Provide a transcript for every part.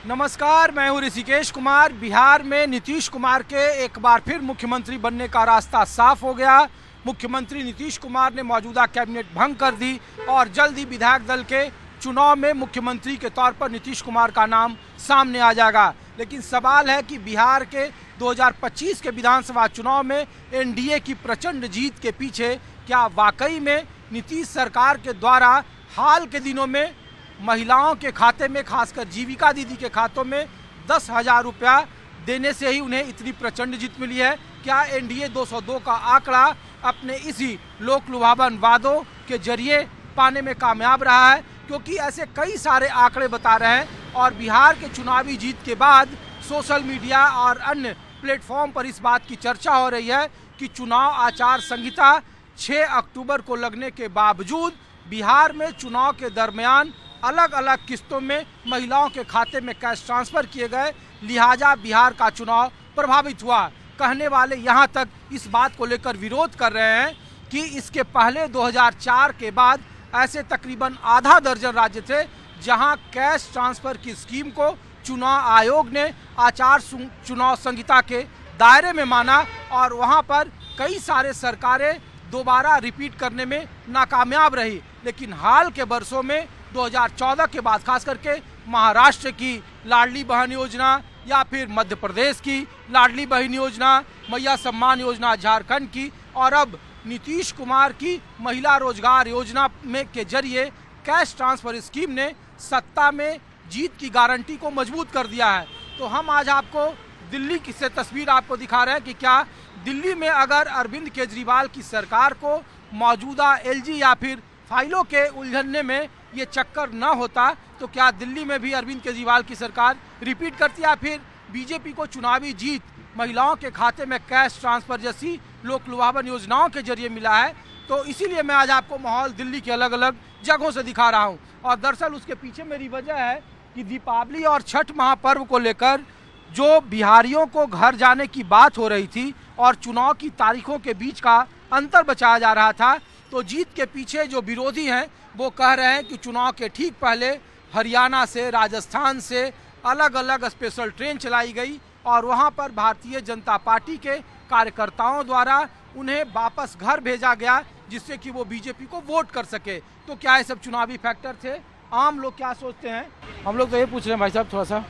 नमस्कार, मैं हूं ऋषिकेश कुमार। बिहार में नीतीश कुमार के एक बार फिर मुख्यमंत्री बनने का रास्ता साफ हो गया। मुख्यमंत्री नीतीश कुमार ने मौजूदा कैबिनेट भंग कर दी और जल्द ही विधायक दल के चुनाव में मुख्यमंत्री के तौर पर नीतीश कुमार का नाम सामने आ जाएगा। लेकिन सवाल है कि बिहार के 2025 के विधानसभा चुनाव में एनडीए की प्रचंड जीत के पीछे क्या वाकई में नीतीश सरकार के द्वारा हाल के दिनों में महिलाओं के खाते में, खासकर जीविका दीदी के खातों में 10,000 रुपया देने से ही उन्हें इतनी प्रचंड जीत मिली है? क्या एनडीए 202 का आंकड़ा अपने इसी लोक लुभावन वादों के जरिए पाने में कामयाब रहा है? क्योंकि ऐसे कई सारे आंकड़े बता रहे हैं और बिहार के चुनावी जीत के बाद सोशल मीडिया और अन्य प्लेटफॉर्म पर इस बात की चर्चा हो रही है कि चुनाव आचार संहिता 6 अक्टूबर को लगने के बावजूद बिहार में चुनाव के दरमियान अलग अलग किस्तों में महिलाओं के खाते में कैश ट्रांसफर किए गए, लिहाजा बिहार का चुनाव प्रभावित हुआ। कहने वाले यहां तक इस बात को लेकर विरोध कर रहे हैं कि इसके पहले 2004 के बाद ऐसे तकरीबन आधा दर्जन राज्य थे जहां कैश ट्रांसफर की स्कीम को चुनाव आयोग ने आचार चुनाव संहिता के दायरे में माना और वहां पर कई सारे सरकारें दोबारा रिपीट करने में नाकामयाब रही। लेकिन हाल के वर्षों में 2014 के बाद खास करके महाराष्ट्र की लाडली बहन योजना या फिर मध्य प्रदेश की लाडली बहन योजना, मैया सम्मान योजना झारखंड की और अब नीतीश कुमार की महिला रोजगार योजना में के जरिए कैश ट्रांसफर स्कीम ने सत्ता में जीत की गारंटी को मजबूत कर दिया है। तो हम आज आपको दिल्ली की से तस्वीर आपको दिखा रहे हैं कि क्या दिल्ली में अगर अरविंद केजरीवाल की सरकार को मौजूदा एलजी या फिर फाइलों के उलझनने में ये चक्कर न होता तो क्या दिल्ली में भी अरविंद केजरीवाल की सरकार रिपीट करती या फिर बीजेपी को चुनावी जीत महिलाओं के खाते में कैश ट्रांसफर जैसी लोक लुभावन योजनाओं के जरिए मिला है? तो इसीलिए मैं आज आपको माहौल दिल्ली के अलग अलग जगहों से दिखा रहा हूँ। और दरअसल उसके पीछे मेरी वजह है कि दीपावली और छठ महापर्व को लेकर जो बिहारियों को घर जाने की बात हो रही थी और चुनाव की तारीखों के बीच का अंतर बचाया जा रहा था, तो जीत के पीछे जो विरोधी हैं वो कह रहे हैं कि चुनाव के ठीक पहले हरियाणा से, राजस्थान से अलग अलग स्पेशल ट्रेन चलाई गई और वहां पर भारतीय जनता पार्टी के कार्यकर्ताओं द्वारा उन्हें वापस घर भेजा गया जिससे कि वो बीजेपी को वोट कर सके। तो क्या ये सब चुनावी फैक्टर थे? आम लोग क्या सोचते हैं? हम लोग तो ये पूछ रहे हैं भाई साहब, थोड़ा सा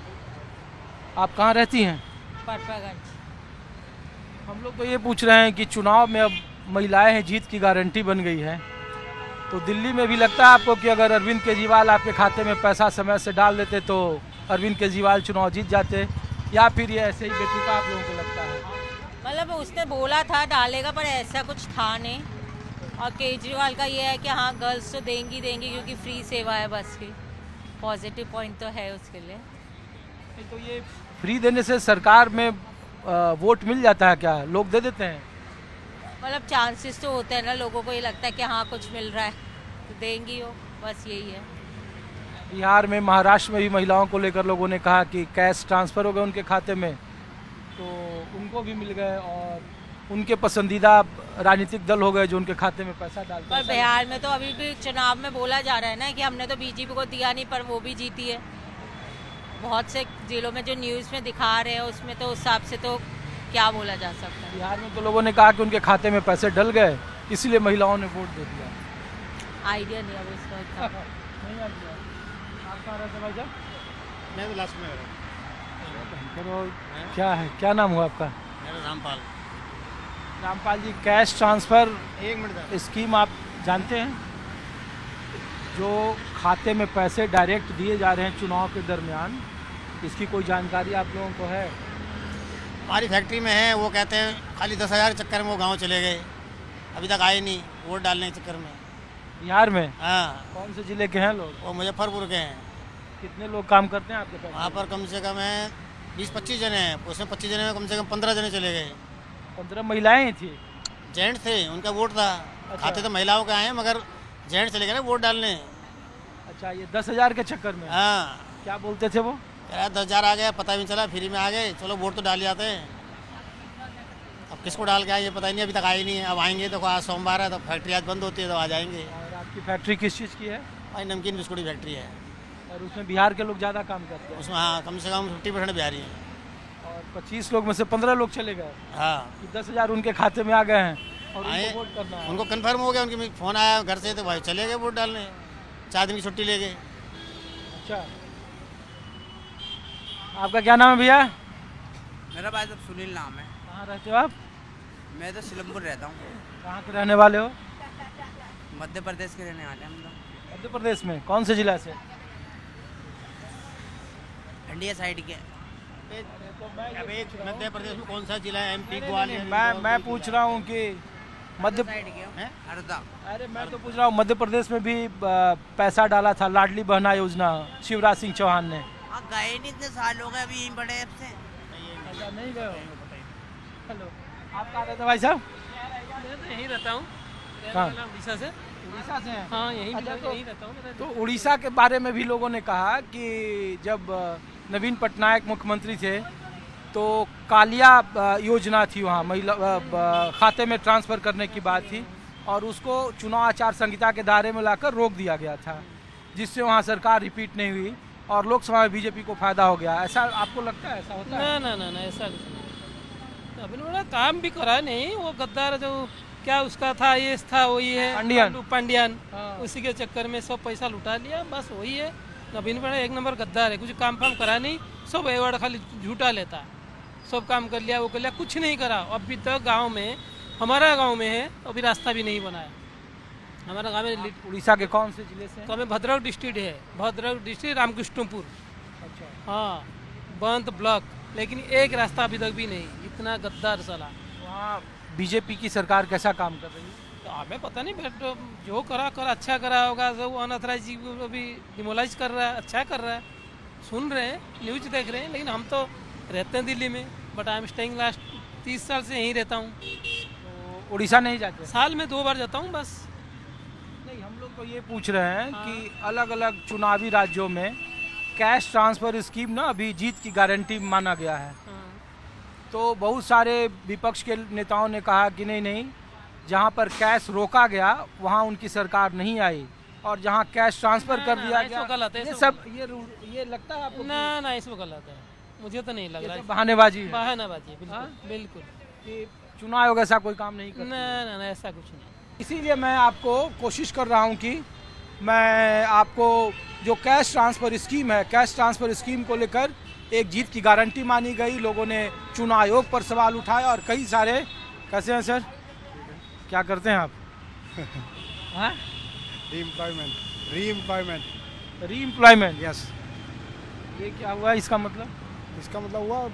आप कहाँ रहती हैं? पटपागंज। हम लोग तो ये पूछ रहे हैं कि चुनाव में अब महिलाएं हैं, जीत की गारंटी बन गई है, तो दिल्ली में भी लगता है आपको कि अगर अरविंद केजरीवाल आपके खाते में पैसा समय से डाल देते तो अरविंद केजरीवाल चुनाव जीत जाते, या फिर ये ऐसे ही बेतुका आप लोगों को लगता है? मतलब उसने बोला था डालेगा पर ऐसा कुछ था नहीं। और केजरीवाल का ये है कि हाँ गर्ल्स तो देंगी क्योंकि फ्री सेवा है बस की। पॉजिटिव पॉइंट तो है उसके लिए। तो ये फ्री देने से सरकार में वोट मिल जाता है क्या? लोग दे देते हैं? मतलब चांसेस तो होते हैं ना, लोगों को ये लगता है कि हाँ कुछ मिल रहा है तो देंगी हो, बस यही है। बिहार में, महाराष्ट्र में भी महिलाओं को लेकर लोगों ने कहा कि कैश ट्रांसफ़र हो गए उनके खाते में, तो उनको भी मिल गए और उनके पसंदीदा राजनीतिक दल हो गए जो उनके खाते में पैसा डालते। पर बिहार में तो अभी भी चुनाव में बोला जा रहा है ना कि हमने तो बीजेपी को दिया नहीं पर वो भी जीती है। बहुत से जिलों में जो न्यूज़ में दिखा रहे हैं उसमें तो उस हिसाब से तो क्या बोला जा सकता है। बिहार में तो लोगों ने कहा कि उनके खाते में पैसे डल गए इसलिए महिलाओं ने वोट दे दिया। आइडिया नहीं है उसका इतना। नहीं आइडिया। आप कहाँ रहते भाई साहब? मैं तो लास्ट में रहा। तो क्या है, क्या नाम हुआ आपका? मेरा रामपाल। रामपाल जी, कैश ट्रांसफ़र एक मिनट स्कीम आप जानते हैं? जो खाते में पैसे डायरेक्ट दिए जा रहे हैं चुनाव के दरमियान, इसकी कोई जानकारी आप लोगों को है? हमारी फैक्ट्री में है, वो कहते हैं खाली 10,000 के चक्कर में वो गांव चले गए, अभी तक आए नहीं वोट डालने के चक्कर में। बिहार में? हाँ। कौन से ज़िले के हैं लोग? वो मुजफ्फरपुर के हैं। कितने लोग काम करते हैं आपके पास? वहाँ पर कम से कम है 20-25 जने हैं, उसमें 25 जने में कम से कम 15 जने चले गए। 15 महिलाएं थी? जेंट्स थे, उनका वोट था। अच्छा। खाते तो महिलाओं के आए हैं मगर जेंट्स चले गए ना वोट डालने। अच्छा, ये 10,000 के चक्कर में? हाँ। क्या बोलते थे वो? कह रहा 10,000 आ गया, पता भी नहीं चला, फ्री में आ गए, चलो वोट तो डाल जाते हैं। अब किसको डाल के आए ये पता ही नहीं, अभी तक आए नहीं है। अब आएंगे तो आज सोमवार है तो फैक्ट्री आज बंद होती है तो आ जाएंगे। और आपकी फैक्ट्री किस चीज़ की है? भाई नमकीन बिस्कुट की फैक्ट्री है। और उसमें बिहार के लोग ज़्यादा काम करते हैं उसमें हाँ कम से कम 50% बिहारी हैं। और 25 लोग में से 15 लोग चले गए हाँ कि 10,000 उनके खाते में आ गए हैं और आए, उनको वोट करना है। उनको कन्फर्म हो गया, उनके फ़ोन आया घर से तो भाई चले गए वोट डालने, 4 दिन की छुट्टी ले गए। अच्छा, आपका क्या नाम है भैया? मेरा भाई साहब सुनील नाम है। कहाँ रहते हो आप? मैं तो सिलमपुर रहता हूँ, कहाँ के रहने वाले हो? मध्य प्रदेश के रहने वाले हैं हम लोग, मध्य प्रदेश में कौन से जिला से? इंडिया साइड के। अब एक मध्य प्रदेश में कौन सा जिला है? MP ग्वालियर? मैं पूछ रहा हूँ कि मध्य साइड के हैं? हरदा। अरे मैं तो पूछ रहा हूँ मध्य प्रदेश में भी पैसा डाला था लाडली बहना योजना शिवराज सिंह चौहान ने। हाँ गए नहीं, इतने साल हो गए अभी यहीं बड़े अब से। ऐसा नहीं गए हो? हेलो, आप कहाँ रहते भाई साहब? मैं तो यहीं रहता हूँ, कहाँ? उड़ीसा से। उड़ीसा से हैं? हाँ यहीं अच्छा, तो- यहीं रहता हूँ मैं तो उड़ीसा के बारे में भी लोगों ने कहा कि जब नवीन पटनायक मुख्यमंत्री थे तो कालिया योजना थी वहाँ, महिला खाते में ट्रांसफ़र करने की बात थी और उसको चुनाव आचार संहिता के दायरे में लाकर रोक दिया गया था, जिससे वहाँ सरकार रिपीट नहीं हुई और लोकसभा में बीजेपी को फायदा हो गया। ऐसा आपको लगता है? ऐसा होता है? ना ऐसा कुछ नहीं। अभी बड़ा काम भी करा नहीं, वो गद्दार जो क्या उसका था, ये था वही है पांडियन। पांडियन हाँ। उसी के चक्कर में सब पैसा लुटा लिया, बस वही है। नवीन बड़ा एक नंबर गद्दार है, कुछ काम फाम करा नहीं, सब एवॉर्ड खाली झूठा लेता है। सब काम कर लिया, वो कर लिया, कुछ नहीं करा। अभी तक गांव में, हमारा गांव में है, अभी रास्ता भी नहीं बनाया। हमारा गांव में उड़ीसा के कौन से जिले से? तो हमें भद्रक डिस्ट्रिक्ट है, भद्रक डिस्ट्रिक्ट रामकृष्णपुर, अच्छा, हाँ बंद ब्लॉक, लेकिन एक रास्ता अभी तक भी नहीं। इतना गद्दार साला। वहाँ बीजेपी की सरकार कैसा काम कर रही है? तो हमें पता नहीं, बट जो करा अच्छा करा होगा। जो अनऑथराइज जी को अभी डिमोलाइज कर रहा है, अच्छा कर रहा है। सुन रहे हैं, न्यूज देख रहे हैं, लेकिन हम तो रहते हैं दिल्ली में, but I am staying last 30 साल से यहीं रहता हूँ। तो उड़ीसा नहीं जाते? साल में 2 बार जाता हूँ बस। नहीं, हम लोग तो ये पूछ रहे हैं कि अलग अलग चुनावी राज्यों में कैश ट्रांसफर स्कीम ना अभी जीत की गारंटी माना गया है। तो बहुत सारे विपक्ष के नेताओं ने कहा कि नहीं, जहाँ पर कैश रोका गया वहाँ उनकी सरकार नहीं आई और जहाँ कैश ट्रांसफर कर दिया इसमें गया, गलत है, ये इसमें सब ये लगता है आपको? ना इसमें गलत है, मुझे तो नहीं लग ये रहा तो है। बहानेबाजी है बहानाबाजी, बिल्कुल हाँ? बिल्कुल। कि चुनाव आयोग ऐसा कोई काम नहीं करता। ना ऐसा कुछ नहीं। इसीलिए मैं आपको कोशिश कर रहा हूं कि मैं आपको जो कैश ट्रांसफ़र स्कीम है, कैश ट्रांसफ़र स्कीम को लेकर एक जीत की गारंटी मानी गई। लोगों ने चुनाव आयोग पर सवाल उठाए और कई सारे। कैसे हैं सर, क्या करते हैं आप? हाँ, रीएम्प्लॉयमेंट। यस, ये क्या हुआ इसका मतलब? इसका मतलब हुआ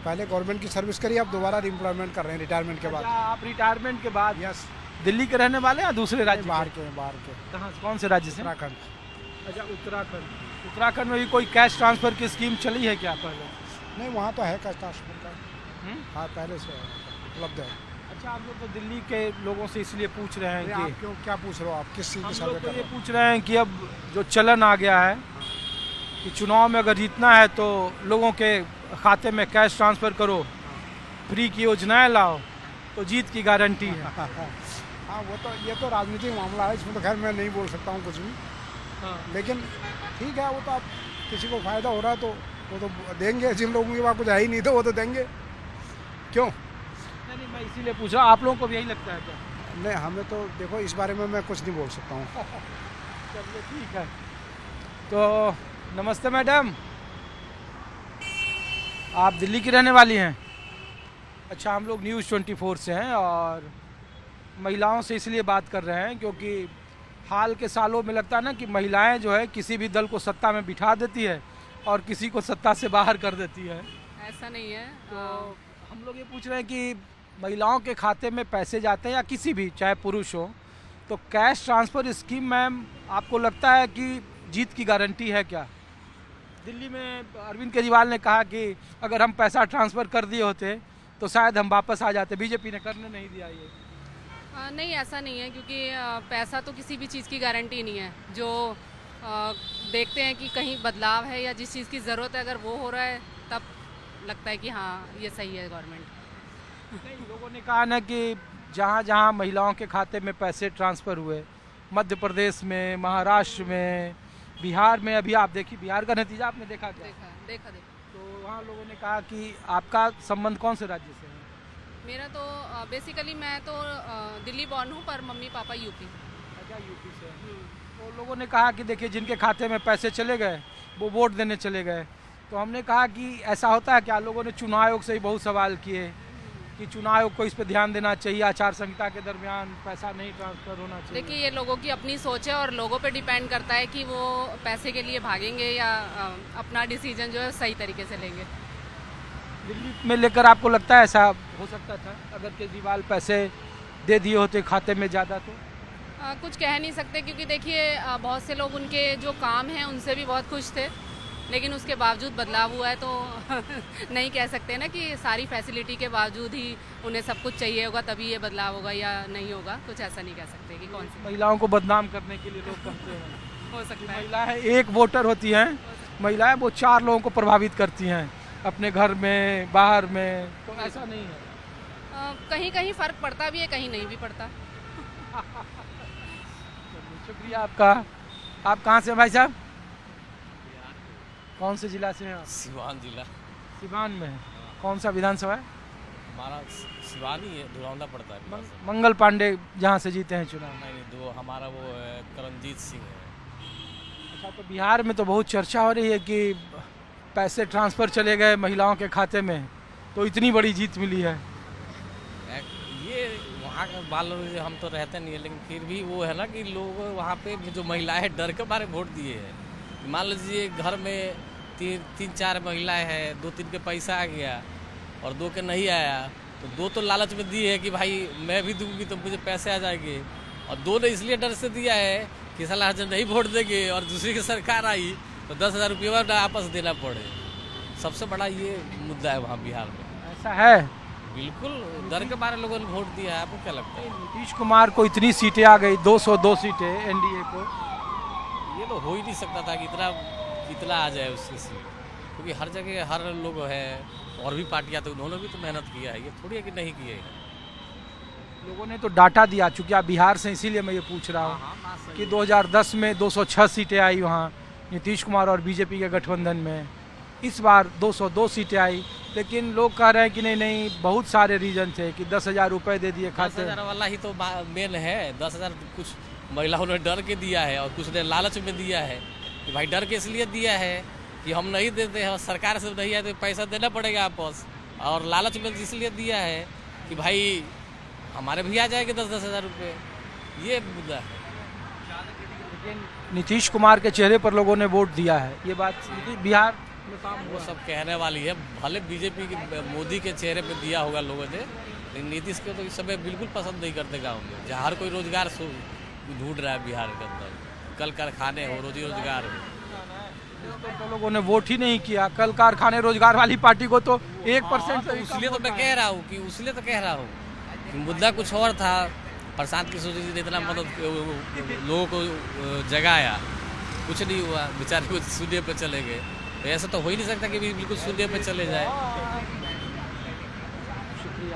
पहले गवर्नमेंट की सर्विस करी, अब दोबारा रिएम्प्लॉयमेंट कर रहे हैं रिटायरमेंट के अच्छा, बाद। आप रिटायरमेंट के बाद यस, दिल्ली के रहने वाले या दूसरे राज्य बाहर के? के बाहर के कहाँ, कौन से राज्य से? उत्तराखंड। अच्छा, उत्तराखंड में भी कोई कैश ट्रांसफ़र की स्कीम चली है क्या पहले? नहीं, वहाँ तो है कैश ट्रांसफर का। हम्म? हाँ, पहले से है, उपलब्ध है। अच्छा, आप लोग तो दिल्ली के लोगों से इसलिए पूछ रहे हैं अरे कि आप क्यों, क्या पूछ रहे हो आप? किस चीज़ की हम सर्वे लोग कर तो रहे ये हो? पूछ रहे हैं कि अब जो चलन आ गया है कि चुनाव में अगर जीतना है तो लोगों के खाते में कैश ट्रांसफ़र करो, फ्री की योजनाएं लाओ तो जीत की गारंटी है। हाँ, वो तो ये तो राजनीतिक मामला है, इसमें तो खैर मैं नहीं बोल सकता हूँ कुछ भी। हाँ। लेकिन ठीक है, वो तो आप किसी को फ़ायदा हो रहा है तो वो तो देंगे, जिन लोगों के पास कुछ है ही नहीं तो वो तो देंगे। क्यों? नहीं, मैं इसीलिए पूछ रहा हूँ, आप लोगों को भी यही लगता है क्या? नहीं, हमें तो देखो इस बारे में मैं कुछ नहीं बोल सकता हूँ। चलिए ठीक है। तो नमस्ते मैडम, आप दिल्ली की रहने वाली हैं? अच्छा, हम लोग न्यूज़ 24 से हैं और महिलाओं से इसलिए बात कर रहे हैं क्योंकि हाल के सालों में लगता है ना कि महिलाएं जो है किसी भी दल को सत्ता में बिठा देती है और किसी को सत्ता से बाहर कर देती है। ऐसा नहीं है। तो हम लोग ये पूछ रहे हैं कि महिलाओं के खाते में पैसे जाते हैं या किसी भी, चाहे पुरुष हो, तो कैश ट्रांसफ़र स्कीम मैम आपको लगता है कि जीत की गारंटी है क्या? दिल्ली में अरविंद केजरीवाल ने कहा कि अगर हम पैसा ट्रांसफ़र कर दिए होते तो शायद हम वापस आ जाते, बीजेपी ने करने नहीं दिया ये। नहीं, ऐसा नहीं है, क्योंकि पैसा तो किसी भी चीज़ की गारंटी नहीं है। जो देखते हैं कि कहीं बदलाव है या जिस चीज़ की ज़रूरत है, अगर वो हो रहा है तब लगता है कि हाँ ये सही है गवर्नमेंट। नहीं, लोगों ने कहा ना कि जहाँ जहाँ महिलाओं के खाते में पैसे ट्रांसफ़र हुए, मध्य प्रदेश में, महाराष्ट्र में, बिहार में अभी आप देखिए, बिहार का नतीजा आपने देखा क्या? देखा देखा देखा तो वहाँ लोगों ने कहा कि आपका संबंध कौन से राज्य से है? मेरा तो बेसिकली मैं तो दिल्ली बॉर्न हूँ, पर मम्मी पापा यूपी। अच्छा, यूपी से। तो लोगों ने कहा कि देखिए जिनके खाते में पैसे चले गए वो वोट देने चले गए। तो हमने कहा कि ऐसा होता है क्या? लोगों ने चुनाव आयोग से ही बहुत सवाल किए कि चुनाव आयोग को इस पर ध्यान देना चाहिए, आचार संहिता के दरमियान पैसा नहीं ट्रांसफर होना चाहिए। देखिए, ये लोगों की अपनी सोच है और लोगों पे डिपेंड करता है कि वो पैसे के लिए भागेंगे या अपना डिसीजन जो है सही तरीके से लेंगे। दिल्ली में लेकर आपको लगता है ऐसा हो सकता था अगर केजरीवाल पैसे दे दिए होते खाते में ज़्यादा तो? कुछ कह नहीं सकते, क्योंकि देखिए बहुत से लोग उनके जो काम हैं उनसे भी बहुत खुश थे, लेकिन उसके बावजूद बदलाव हुआ है। तो नहीं कह सकते ना कि सारी फैसिलिटी के बावजूद ही उन्हें सब कुछ चाहिए होगा तभी ये बदलाव होगा या नहीं होगा। कुछ ऐसा नहीं कह सकते कि कौन सी महिलाओं को बदनाम करने के लिए लोग कहते हैं। हो सकता है। महिलाएं एक वोटर होती हैं, महिलाएं वो 4 लोगों को प्रभावित करती हैं अपने घर में, बाहर में। तो ऐसा नहीं है। कहीं कहीं फ़र्क पड़ता भी है, कहीं नहीं भी पड़ता। शुक्रिया आपका। आप कहाँ से हैं भाई साहब? कौन से जिला से हैं आप? सिवान जिला। सिवान में है। कौन सा विधानसभा है? हमारा सिवान ही है, धुरौंदा पड़ता है। मंगल पांडे जहाँ से जीते हैं चुनाव। नहीं, दो हमारा वो है करणजीत सिंह है। अच्छा, तो बिहार में तो बहुत चर्चा हो रही है कि पैसे ट्रांसफ़र चले गए महिलाओं के खाते में, तो इतनी बड़ी जीत मिली है। ये वहाँ का बाल हम तो रहते नहीं है, लेकिन फिर भी वो है ना कि लोग वहाँ पे जो महिलाएं डर के मारे वोट दिए हैं। मान लीजिए घर में 3-4 महिलाएं हैं, 2-3 के पैसा आ गया और 2 के नहीं आया, तो 2 तो लालच में दिए है कि भाई मैं भी दूंगी तो मुझे पैसे आ जाएंगे, और 2 ने इसलिए डर से दिया है कि साला जब नहीं वोट देंगे और दूसरी की सरकार आई तो 10,000 रुपये वापस देना पड़े। सबसे बड़ा ये मुद्दा है वहाँ बिहार में। ऐसा है? बिल्कुल, डर के मारे लोगों ने वोट दिया है। आपको क्या लगता है? नीतीश कुमार को इतनी सीटें आ गई, 202 सीटें एनडीए को। ये तो हो ही नहीं सकता था कि इतना आ जाए उसकी सीट, क्योंकि हर जगह हर लोग है और भी पार्टियां तो उन्होंने भी तो मेहनत किया है, ये थोड़ी है कि नहीं किए है। लोगों ने तो डाटा दिया, चूँकि आप बिहार से, इसीलिए मैं ये पूछ रहा हूँ कि 2010 में 206 सीटें आई वहाँ नीतीश कुमार और बीजेपी के गठबंधन में। इस बार 202 सीटें आई, लेकिन लोग कह रहे हैं कि नहीं बहुत सारे रीजन थे कि 10,000 रुपये दे दिए खाते। 10,000 वाला ही तो मेन है। 10,000 कुछ महिलाओं ने डर के दिया है और कुछ ने लालच में दिया है कि भाई डर के इसलिए दिया है कि हम नहीं देते हैं, सरकार से नहीं है तो पैसा देना पड़ेगा आपस, और लालच में इसलिए दिया है कि भाई हमारे भी आ जाएंगे 10,000 रुपये। ये मुद्दा है। लेकिन नीतीश कुमार के चेहरे पर लोगों ने वोट दिया है, ये बात बिहार में काम वो हुआ। सब कहने वाली है। भले बीजेपी की मोदी के चेहरे पे दिया होगा लोगों ने, लेकिन नीतीश के तो इस समय बिल्कुल पसंद नहीं करते गाँव में, जहाँ हर कोई रोजगार ढूंढ रहा है बिहार के अंदर। कल कारखाने हो, रोजी रोजगार हो, तो लोगों ने वोट ही नहीं किया। कल कारखाने रोजगार वाली पार्टी को तो 1% तो इसलिए तो मैं कह रहा हूँ कि मुद्दा कुछ और था। प्रशांत किशोर जी ने इतना मदद लोगों को जगाया, कुछ नहीं हुआ, बेचारे को शून्य पे चले गए। तो ऐसा तो हो ही नहीं सकता कि बिल्कुल शून्य पे चले जाए।